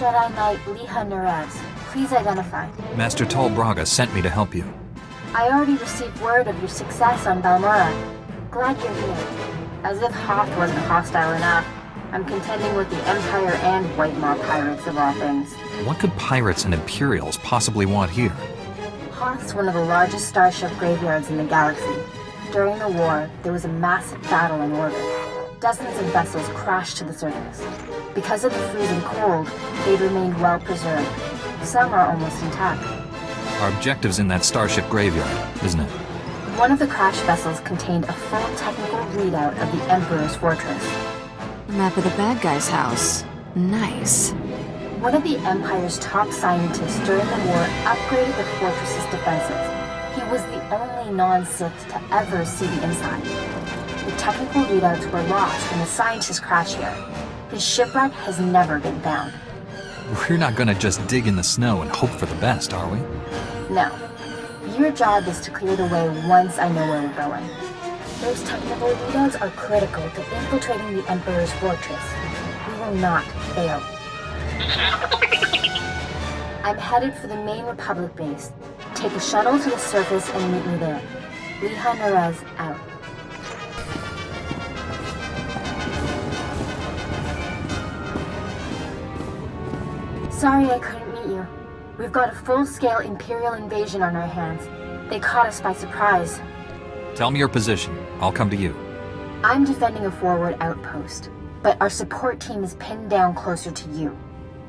Jedi Knight Nerez. Please identify. Master Tol Braga sent me to help you. I already received word of your success on Balmora. Glad you're here. As if Hoth wasn't hostile enough, I'm contending with the Empire and White Maw pirates of all things. What could pirates and Imperials possibly want here? Hoth's one of the largest starship graveyards in the galaxy. During the war, there was a massive battle in orbit. Dozens of vessels crashed to the surface. Because of the freezing cold, they'd remained well preserved. Some are almost intact. Our objective's in that starship graveyard, isn't it? One of the crash vessels contained a full technical readout of the Emperor's fortress. A map of the bad guy's house. Nice. One of the Empire's top scientists during the war upgraded the fortress's defenses. He was the only non-Sith to ever see the inside. The technical readouts were lost when the scientists crashed here. His shipwreck has never been found. We're not gonna just dig in the snow and hope for the best, are we? No. Your job is to clear the way once I know where we're going. Those technical readouts are critical to infiltrating the Emperor's fortress. We will not fail. I'm headed for the main Republic base. Take a shuttle to the surface and meet me there. Nerez out. Sorry I couldn't meet you. We've got a full-scale Imperial invasion on our hands. They caught us by surprise. Tell me your position. I'll come to you. I'm defending a forward outpost, but our support team is pinned down closer to you.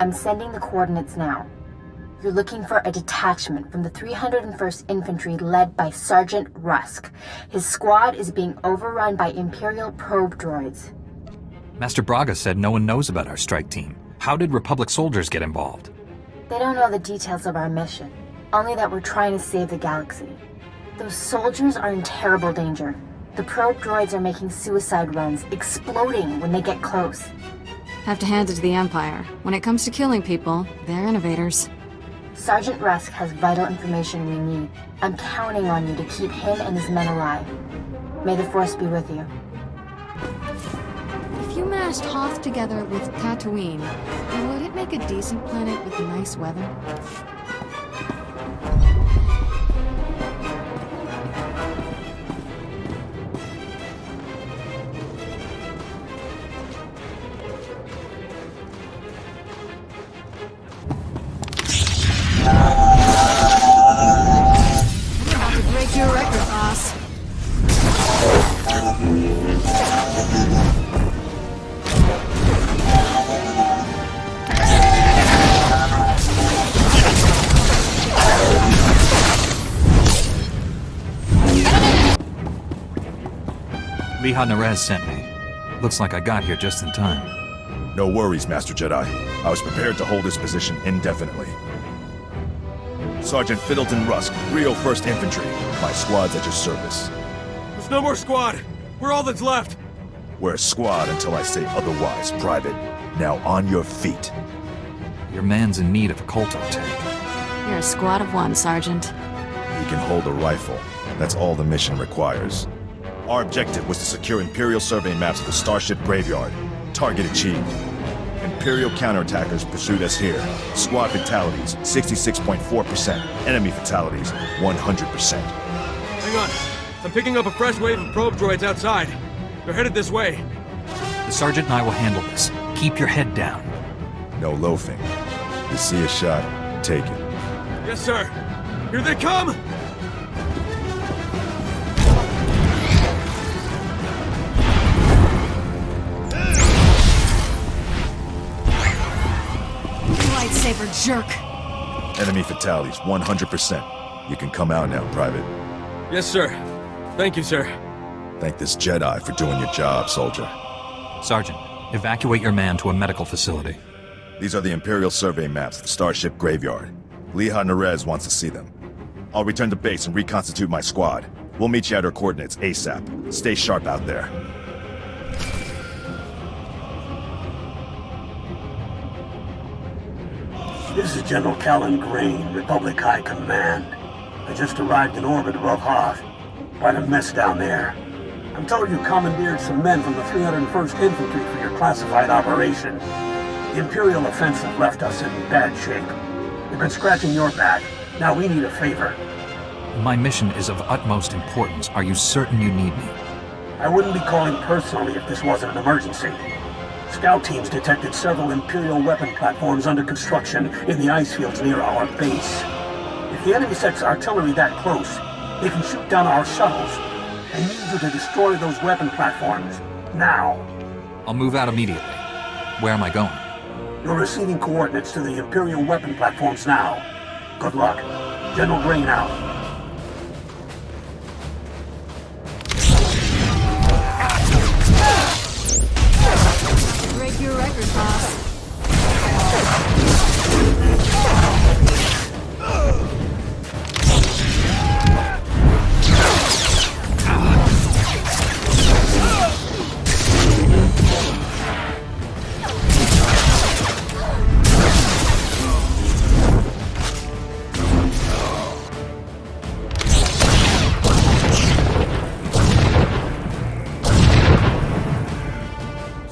I'm sending the coordinates now. You're looking for a detachment from the 301st Infantry led by Sergeant Rusk. His squad is being overrun by Imperial probe droids. Master Braga said no one knows about our strike team. How did Republic soldiers get involved? They don't know the details of our mission, only that we're trying to save the galaxy. Those soldiers are in terrible danger. The probe droids are making suicide runs, exploding when they get close. Have to hand it to the Empire. When it comes to killing people, they're innovators. Sergeant Rusk has vital information we need. I'm counting on you to keep him and his men alive. May the Force be with you. If you mashed Hoth together with Tatooine, would it make a decent planet with nice weather? You're about to break your record, boss. Nerez sent me. Looks like I got here just in time. No worries, Master Jedi. I was prepared to hold this position indefinitely. Sergeant Fiddleton Rusk, 301st Infantry. My squad's at your service. There's no more squad! We're all that's left! We're a squad until I say otherwise, Private. Now on your feet. Your man's in need of a Colto tank. You're a squad of one, Sergeant. He can hold a rifle. That's all the mission requires. Our objective was to secure Imperial survey maps of the Starship Graveyard. Target achieved. Imperial counterattackers pursued us here. Squad fatalities, 66.4%. Enemy fatalities, 100%. Hang on. I'm picking up a fresh wave of probe droids outside. They're headed this way. The Sergeant and I will handle this. Keep your head down. No loafing. You see a shot, take it. Yes, sir. Here they come! Lightsaber jerk. Enemy fatalities, 100%. You can come out now, Private. Yes, sir. Thank you, sir. Thank this Jedi for doing your job, soldier. Sergeant, evacuate your man to a medical facility. These are the Imperial survey maps of the Starship Graveyard. Nerez wants to see them. I'll return to base and reconstitute my squad. We'll meet you at our coordinates ASAP. Stay sharp out there. This is General Callan Green, Republic High Command. I just arrived in orbit above Hoth. Quite a mess down there. I'm told you commandeered some men from the 301st Infantry for your classified operation. The Imperial offensive left us in bad shape. We've been scratching your back. Now we need a favor. My mission is of utmost importance. Are you certain you need me? I wouldn't be calling personally if this wasn't an emergency. Scout teams detected several Imperial weapon platforms under construction in the ice fields near our base. If the enemy sets artillery that close, they can shoot down our shuttles. I need you to destroy those weapon platforms. Now. I'll move out immediately. Where am I going? You're receiving coordinates to the Imperial weapon platforms now. Good luck. General Grain out. Break your record, boss.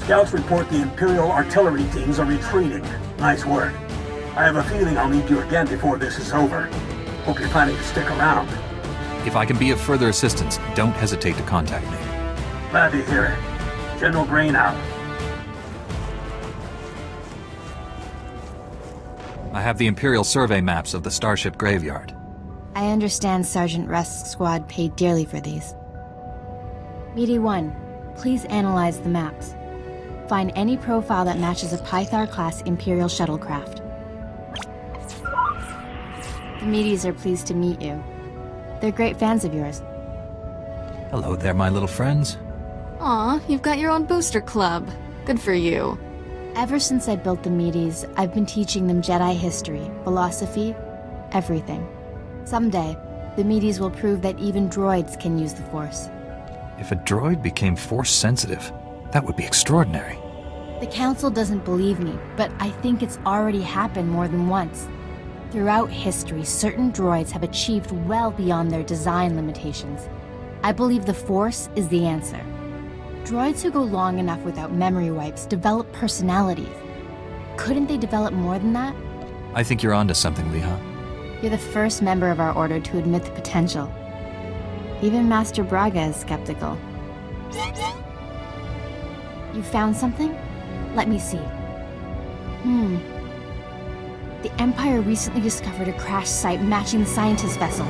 Scouts report the Imperial artillery teams are retreating. Nice work. I have a feeling I'll need you again before this is over. Hope you're planning to stick around. If I can be of further assistance, don't hesitate to contact me. Glad to hear it. General Grain out. I have the Imperial survey maps of the Starship Graveyard. I understand Sergeant Rust's squad paid dearly for these. Meaty 1, please analyze the maps. Find any profile that matches a Pythar-class Imperial shuttlecraft. The Meaties are pleased to meet you. They're great fans of yours. Hello there, my little friends. Aw, you've got your own booster club. Good for you. Ever since I built the Meaties, I've been teaching them Jedi history, philosophy, everything. Someday, the Meaties will prove that even droids can use the Force. If a droid became Force-sensitive, that would be extraordinary. The Council doesn't believe me, but I think it's already happened more than once. Throughout history, certain droids have achieved well beyond their design limitations. I believe the Force is the answer. Droids who go long enough without memory wipes develop personalities. Couldn't they develop more than that? I think you're onto something, Leha. You're the first member of our order to admit the potential. Even Master Braga is skeptical. You found something? Let me see. The Empire recently discovered a crash site matching the scientist vessel.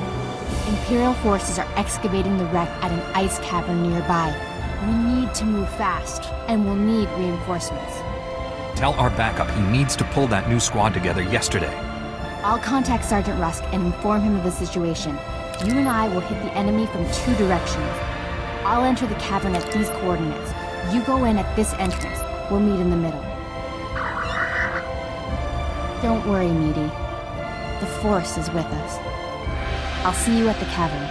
Imperial forces are excavating the wreck at an ice cavern nearby. We need to move fast, and we'll need reinforcements. Tell our backup he needs to pull that new squad together yesterday. I'll contact Sergeant Rusk and inform him of the situation. You and I will hit the enemy from 2 directions. I'll enter the cavern at these coordinates. You go in at this entrance. We'll meet in the middle. Don't worry, Meaty. The Force is with us. I'll see you at the cavern.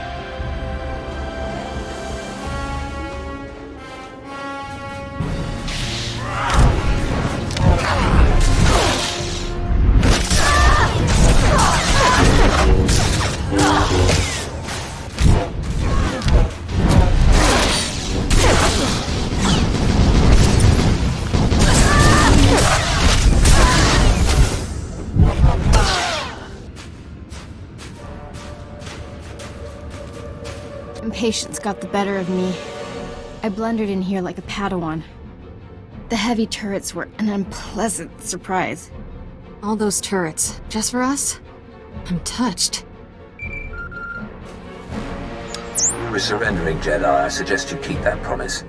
Impatience got the better of me. I blundered in here like a Padawan. The heavy turrets were an unpleasant surprise. All those turrets, just for us? I'm touched. You were surrendering, Jedi. I suggest you keep that promise.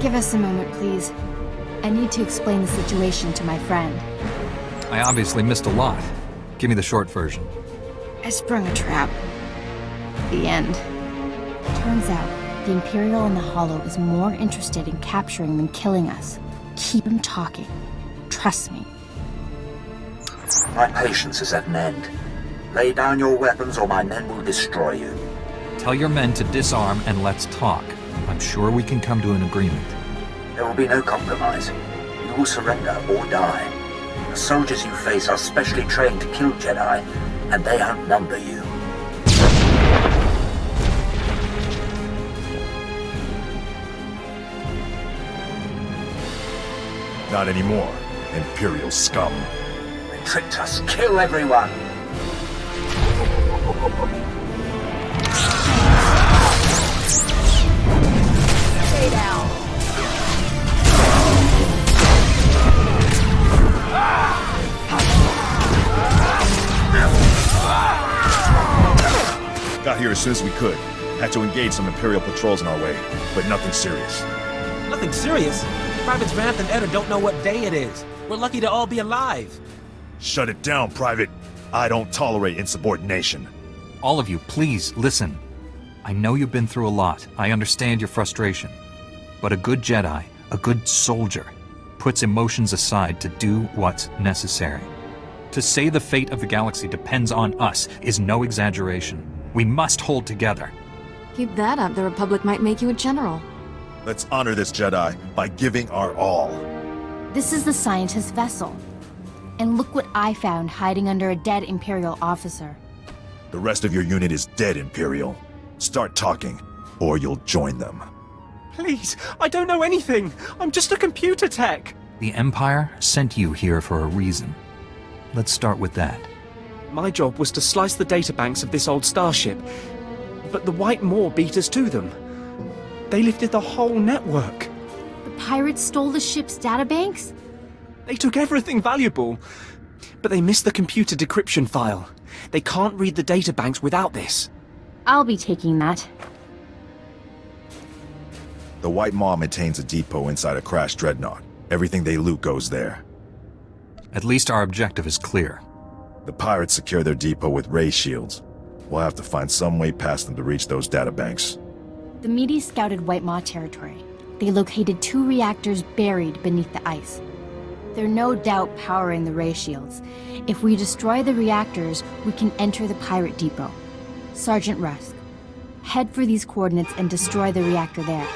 Give us a moment, please. I need to explain the situation to my friend. I obviously missed a lot. Give me the short version. I sprung a trap. The end. Turns out, the Imperial in the Hollow is more interested in capturing than killing us. Keep him talking. Trust me. My patience is at an end. Lay down your weapons or my men will destroy you. Tell your men to disarm and let's talk. I'm sure we can come to an agreement. There will be no compromise. You will surrender or die. The soldiers you face are specially trained to kill Jedi, and they outnumber you. Not anymore, Imperial scum. They tricked us. Kill everyone. Stay down. Got here as soon as we could. Had to engage some Imperial patrols in our way, but nothing serious. Nothing serious? Privates Vanth and Eder don't know what day it is. We're lucky to all be alive. Shut it down, Private. I don't tolerate insubordination. All of you, please, listen. I know you've been through a lot. I understand your frustration. But a good Jedi, a good soldier, puts emotions aside to do what's necessary. To say the fate of the galaxy depends on us is no exaggeration. We must hold together. Keep that up, the Republic might make you a general. Let's honor this Jedi by giving our all. This is the scientist vessel. And look what I found hiding under a dead Imperial officer. The rest of your unit is dead, Imperial. Start talking, or you'll join them. Please, I don't know anything. I'm just a computer tech. The Empire sent you here for a reason. Let's start with that. My job was to slice the databanks of this old starship. But the White Maw beat us to them. They lifted the whole network. The pirates stole the ship's databanks? They took everything valuable. But they missed the computer decryption file. They can't read the databanks without this. I'll be taking that. The White Maw maintains a depot inside a crashed dreadnought. Everything they loot goes there. At least our objective is clear. The pirates secure their depot with ray shields. We'll have to find some way past them to reach those databanks. The Medes scouted White Maw territory. They located 2 reactors buried beneath the ice. They're no doubt powering the ray shields. If we destroy the reactors, we can enter the pirate depot. Sergeant Rusk, head for these coordinates and destroy the reactor there.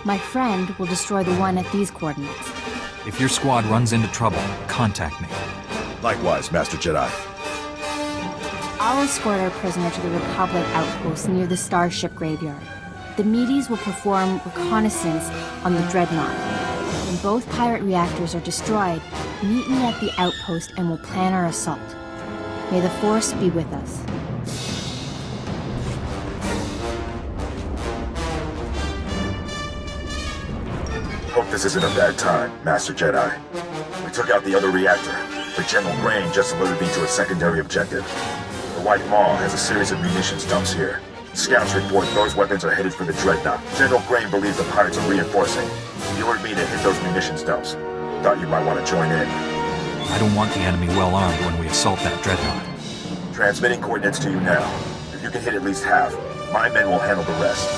My friend will destroy the one at these coordinates. If your squad runs into trouble, contact me. Likewise, Master Jedi. I'll escort our prisoner to the Republic outpost near the Starship Graveyard. The Medes will perform reconnaissance on the Dreadnought. When both pirate reactors are destroyed, meet me at the outpost and we'll plan our assault. May the Force be with us. Hope this isn't a bad time, Master Jedi. We took out the other reactor, but General Grain just alerted me to a secondary objective. The White Maw has a series of munitions dumps here. Scouts report those weapons are headed for the Dreadnought. General Grain believes the pirates are reinforcing. He ordered me to hit those munitions dumps. Thought you might want to join in. I don't want the enemy well armed when we assault that dreadnought. Transmitting coordinates to you now. If you can hit at least half, my men will handle the rest.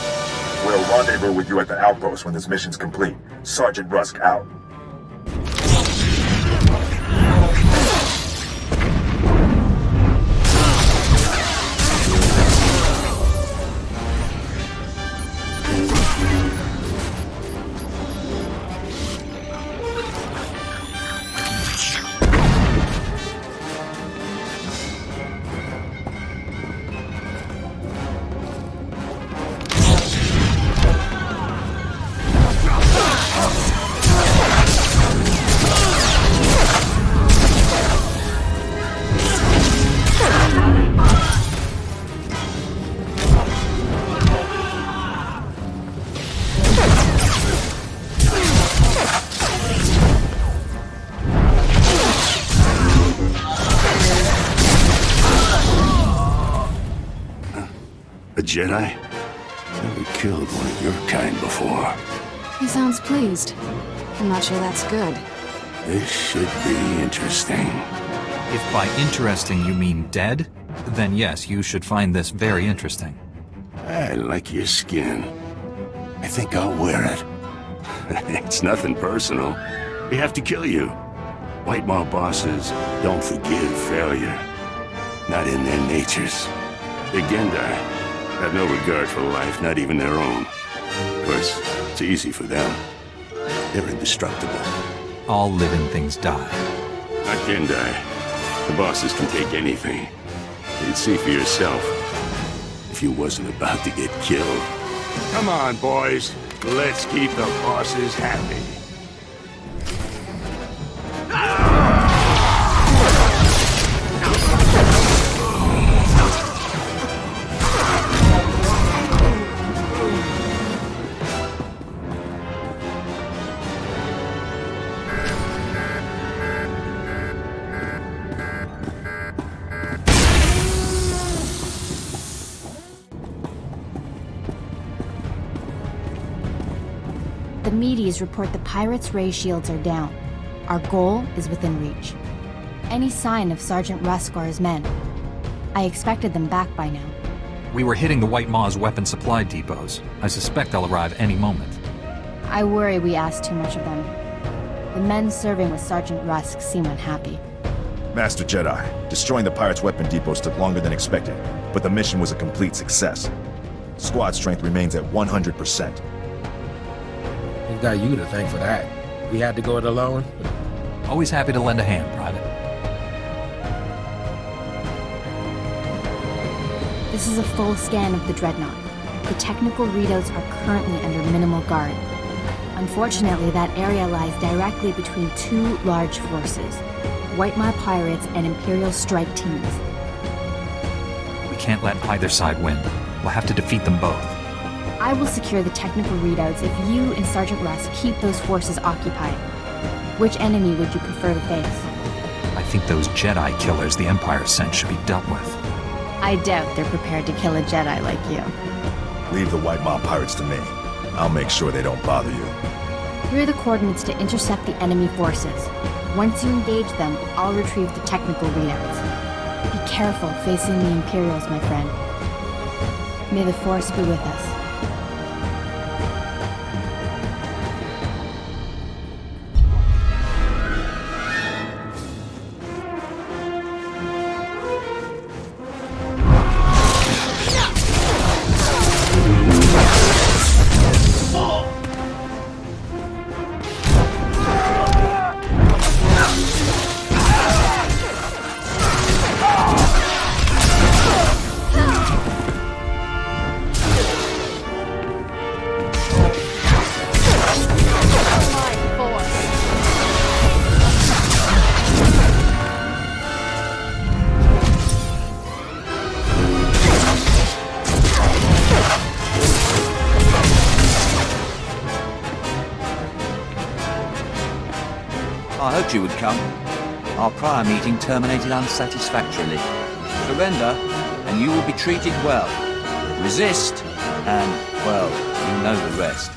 We'll rendezvous with you at the outpost when this mission's complete. Sergeant Rusk out. A Jedi? Never killed one of your kind before. He sounds pleased. I'm not sure that's good. This should be interesting. If by interesting you mean dead, then yes, you should find this very interesting. I like your skin. I think I'll wear it. It's nothing personal. We have to kill you. White Maw bosses don't forgive failure. Not in their natures. The Gendai have no regard for life, not even their own. Of course, it's easy for them. They're indestructible. All living things die. Not Gendai. The bosses can take anything. You'd see for yourself if you wasn't about to get killed. Come on, boys. Let's keep the bosses happy. The meaties report the pirates' ray shields are down. Our goal is within reach. Any sign of Sergeant Rusk or his men? I expected them back by now. We were hitting the White Maw's weapon supply depots. I suspect they'll arrive any moment. I worry we asked too much of them. The men serving with Sergeant Rusk seem unhappy. Master Jedi, destroying the pirates' weapon depots took longer than expected, but the mission was a complete success. Squad strength remains at 100%. We've got you to thank for that. We had to go it alone. Always happy to lend a hand, Private. This is a full scan of the Dreadnought. The technical readouts are currently under minimal guard. Unfortunately, that area lies directly between two large forces, White Maw pirates and Imperial strike teams. We can't let either side win. We'll have to defeat them both. I will secure the technical readouts if you and Sergeant Rusk keep those forces occupied. Which enemy would you prefer to face? I think those Jedi killers the Empire sent should be dealt with. I doubt they're prepared to kill a Jedi like you. Leave the White Maw pirates to me. I'll make sure they don't bother you. Here are the coordinates to intercept the enemy forces. Once you engage them, I'll retrieve the technical readouts. Be careful facing the Imperials, my friend. May the Force be with us. I hoped you would come. Our prior meeting terminated unsatisfactorily. Surrender, and you will be treated well. Resist, and, well, you know the rest.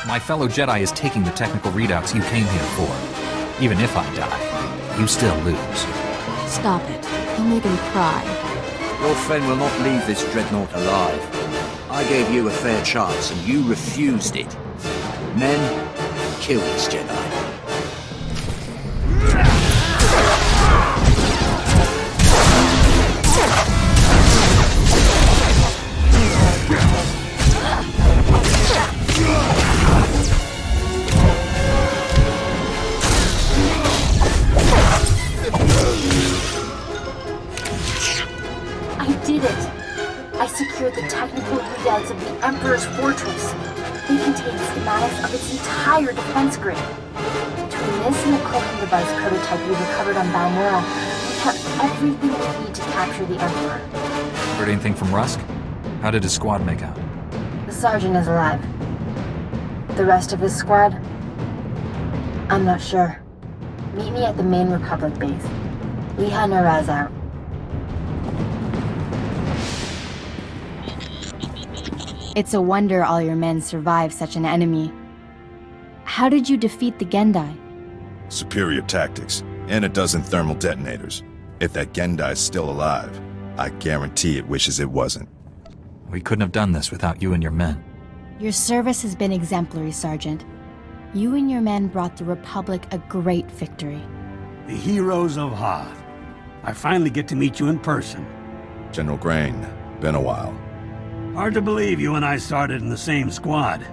My fellow Jedi is taking the technical readouts you came here for. Even if I die, you still lose. Stop it. You'll make him cry. Your friend will not leave this dreadnought alive. I gave you a fair chance, and you refused it. Men, kill this Jedi. The technical readouts of the Emperor's fortress. They contain schematics of its entire defense grid. Between this and the cloaking device prototype we recovered on Balmoral, we have everything we need to capture the Emperor. Heard anything from Rusk? How did his squad make out? The Sergeant is alive. The rest of his squad? I'm not sure. Meet me at the main Republic base. Liha Naraz out. It's a wonder all your men survived such an enemy. How did you defeat the Gendai? Superior tactics, and a dozen thermal detonators. If that Gendai's still alive, I guarantee it wishes it wasn't. We couldn't have done this without you and your men. Your service has been exemplary, Sergeant. You and your men brought the Republic a great victory. The heroes of Hoth. I finally get to meet you in person. General Grain, been a while. Hard to believe you and I started in the same squad.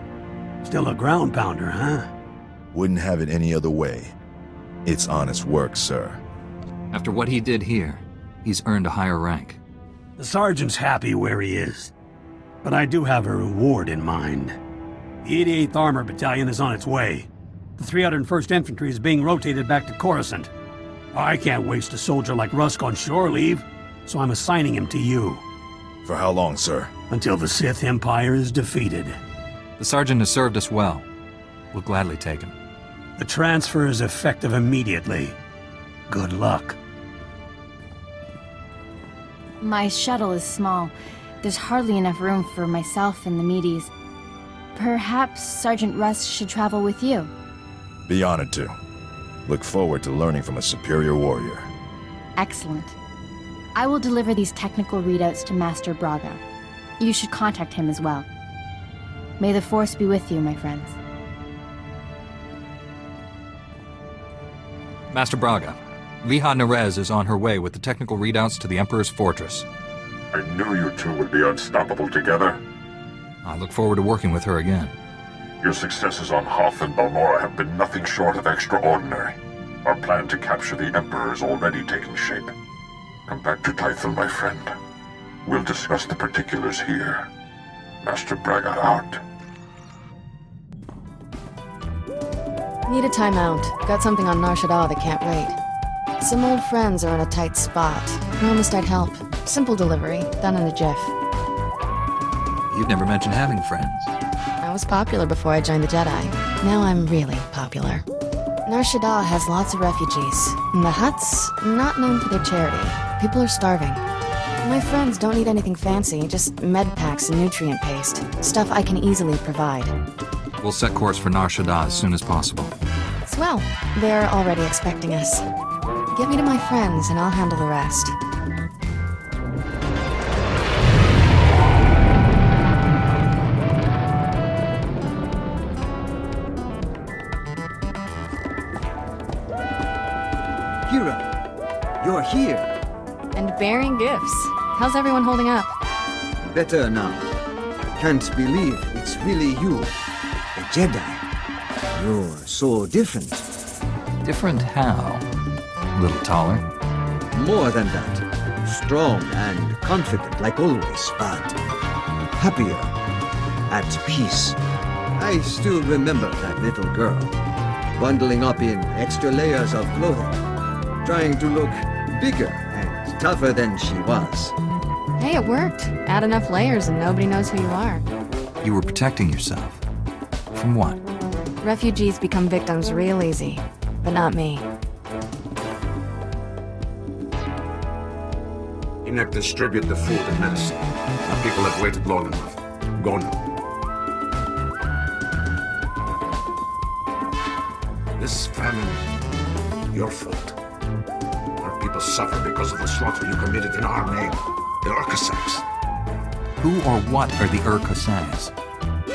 Still a ground pounder, huh? Wouldn't have it any other way. It's honest work, sir. After what he did here, he's earned a higher rank. The Sergeant's happy where he is. But I do have a reward in mind. The 88th Armor Battalion is on its way. The 301st Infantry is being rotated back to Coruscant. I can't waste a soldier like Rusk on shore leave, so I'm assigning him to you. For how long, sir? Until the Sith Empire is defeated. The Sergeant has served us well. We'll gladly take him. The transfer is effective immediately. Good luck. My shuttle is small. There's hardly enough room for myself and the meaties. Perhaps Sergeant Russ should travel with you. Be honored to. Look forward to learning from a superior warrior. Excellent. I will deliver these technical readouts to Master Braga. You should contact him as well. May the Force be with you, my friends. Master Braga, Liha Nerez is on her way with the technical readouts to the Emperor's fortress. I knew you two would be unstoppable together. I look forward to working with her again. Your successes on Hoth and Balmora have been nothing short of extraordinary. Our plan to capture the Emperor is already taking shape. Come back to Tythel, my friend. We'll discuss the particulars here. Master Braga out. Need a timeout. Got something on Nar Shaddaa that can't wait. Some old friends are in a tight spot. Promised I'd help. Simple delivery, done in a jiff. You've never mentioned having friends. I was popular before I joined the Jedi. Now I'm really popular. Nar Shaddaa has lots of refugees. And the huts, not known for their charity. People are starving. My friends don't need anything fancy, just med packs and nutrient paste. Stuff I can easily provide. We'll set course for Nar Shaddaa as soon as possible. Swell. They're already expecting us. Get me to my friends and I'll handle the rest. Kira, you're here. And bearing gifts. How's everyone holding up? Better now. Can't believe it's really you. A Jedi. You're so different. Different how? A little taller? More than that. Strong and confident like always, but happier. At peace. I still remember that little girl. Bundling up in extra layers of clothing. Trying to look bigger and tougher than she was. Hey, it worked. Add enough layers and nobody knows who you are. You were protecting yourself. From what? Refugees become victims real easy. But not me. Enoch, distribute the food and medicine. Our people have waited long enough. Go now. This famine, your fault. Our people suffer because of the slaughter you committed in our name. The Urkasags. Who or what are the Urkasags?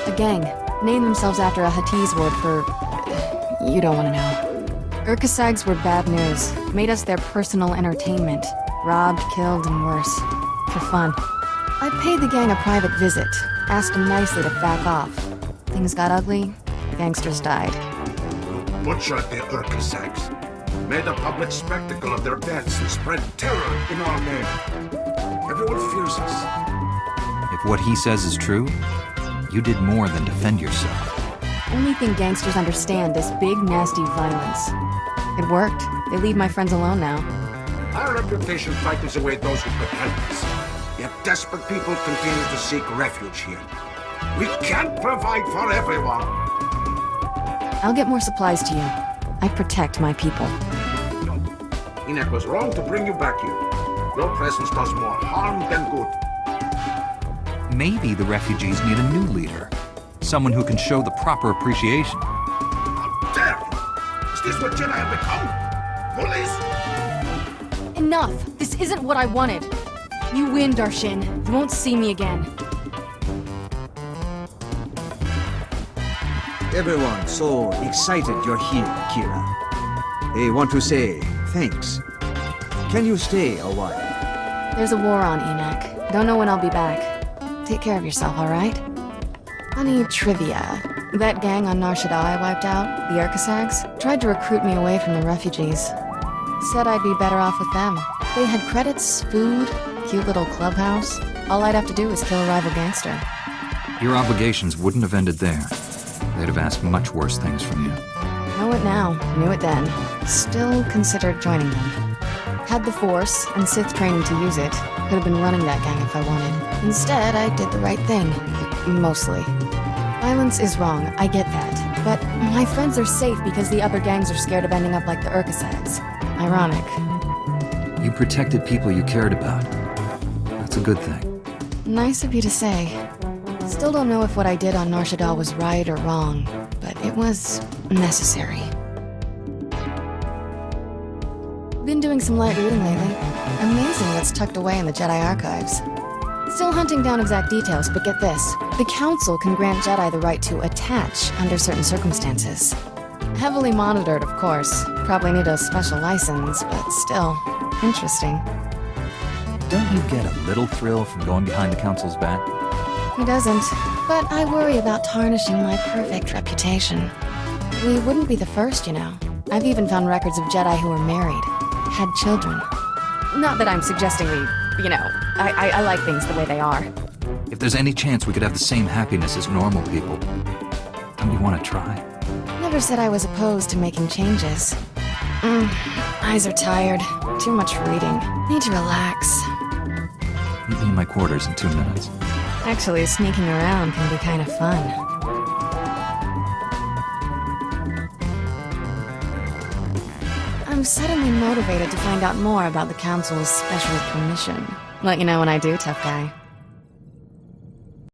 A gang. Named themselves after a Huttese word for... You don't want to know. Urkasags were bad news. Made us their personal entertainment. Robbed, killed, and worse. For fun. I paid the gang a private visit. Asked them nicely to back off. Things got ugly. Gangsters died. Butchered the Urkasags. Made a public spectacle of their deaths and spread terror in our name. Everyone fears us. If what he says is true, you did more than defend yourself. Only thing gangsters understand is big, nasty violence. It worked. They leave my friends alone now. Our reputation frightens away those who could help us. Yet desperate people continue to seek refuge here. We can't provide for everyone. I'll get more supplies to you. I protect my people. No. Enoch was wrong to bring you back here. Your presence does more harm than good. Maybe the refugees need a new leader. Someone who can show the proper appreciation. How dare you! Is this what Jedi have become? Bullies? Enough! This isn't what I wanted. You win, Darshin. You won't see me again. Everyone's so excited you're here, Kira. They want to say thanks. Can you stay a while? There's a war on, Enoch. Don't know when I'll be back. Take care of yourself, alright? Funny trivia. That gang on Nar Shaddaa I wiped out, the Urkasags, tried to recruit me away from the refugees. Said I'd be better off with them. They had credits, food, cute little clubhouse. All I'd have to do is kill a rival gangster. Your obligations wouldn't have ended there. They'd have asked much worse things from you. Know it now, knew it then. Still considered joining them. Had the Force and Sith training to use it. Could have been running that gang if I wanted. Instead, I did the right thing. Mostly. Violence is wrong, I get that. But my friends are safe because the other gangs are scared of ending up like the Urkasags. Ironic. You protected people you cared about. That's a good thing. Nice of you to say. Still don't know if what I did on Nar Shaddaa was right or wrong, but it was necessary. Been doing some light reading lately. Amazing what's tucked away in the Jedi archives. Still hunting down exact details, but get this. The Council can grant Jedi the right to attach under certain circumstances. Heavily monitored, of course. Probably need a special license, but still, interesting. Don't you get a little thrill from going behind the Council's back? He doesn't, but I worry about tarnishing my perfect reputation. We wouldn't be the first, you know. I've even found records of Jedi who were married, had children. Not that I'm suggesting I like things the way they are. If there's any chance we could have the same happiness as normal people, don't you want to try? Never said I was opposed to making changes. Eyes are tired. Too much reading. Need to relax. Meet me in my quarters in 2 minutes. Actually, sneaking around can be kind of fun. I'm suddenly motivated to find out more about the Council's special permission. Let you know when I do, tough guy.